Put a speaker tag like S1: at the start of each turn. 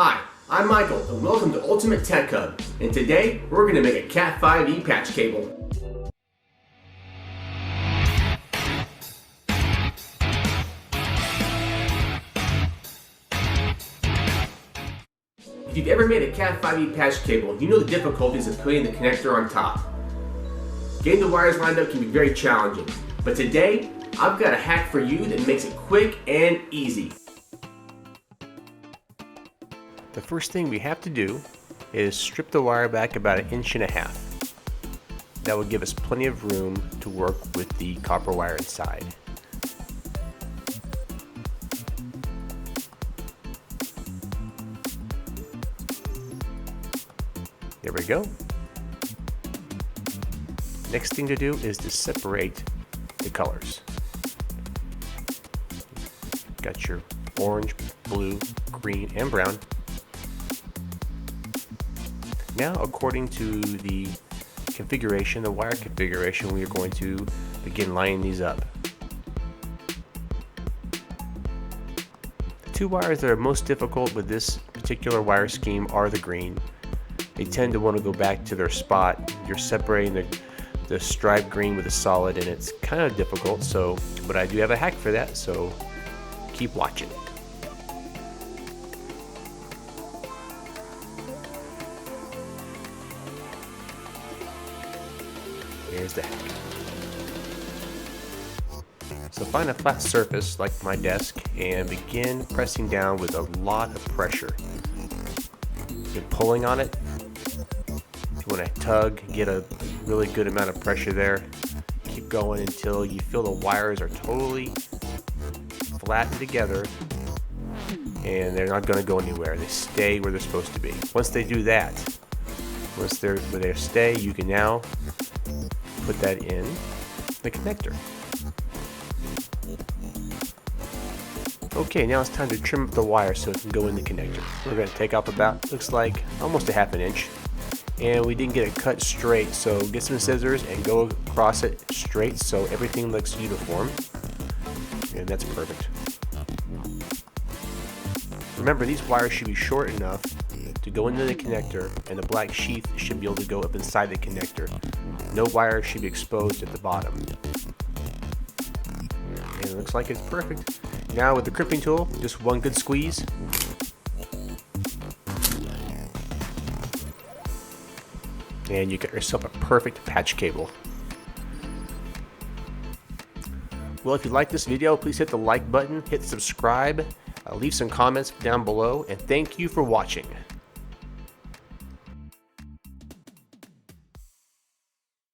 S1: Hi, I'm Michael and welcome to Ultimate Tech Hub, and today we're going to make a Cat5e patch cable. If you've ever made a Cat5e patch cable, you know the difficulties of putting the connector on top. Getting the wires lined up can be very challenging, but today I've got a hack for you that makes it quick and easy. The first thing we have to do is strip the wire back about 1.5 inches. That will give us plenty of room to work with the copper wire inside. There we go. Next thing to do is to separate the colors. Got your orange, blue, green, and brown. Now, according to the configuration, the wire configuration, we are going to begin lining these up. The two wires that are most difficult with this particular wire scheme are the green. They tend to want to go back to their spot. You're separating the striped green with a solid, and it's kind of difficult, but I do have a hack for that, so keep watching. Here's the hack. So find a flat surface like my desk and begin pressing down with a lot of pressure. You're pulling on it. If you want to tug, get a really good amount of pressure there. Keep going until you feel the wires are totally flattened together and they're not going to go anywhere. They stay where they're supposed to be. Once they do that, where they stay, you can now put that in the connector. Okay, now it's time to trim up the wire so it can go in the connector. We're going to take off about, looks like, almost a 1/2 inch. And we didn't get it cut straight, so get some scissors and go across it straight so everything looks uniform. And that's perfect. Remember, these wires should be short enough to go into the connector, and the black sheath should be able to go up inside the connector. No wire should be exposed at the bottom. And it looks like it's perfect. Now with the crimping tool, just one good squeeze. And you got yourself a perfect patch cable. Well, if you like this video, please hit the like button, hit subscribe, leave some comments down below, and thank you for watching.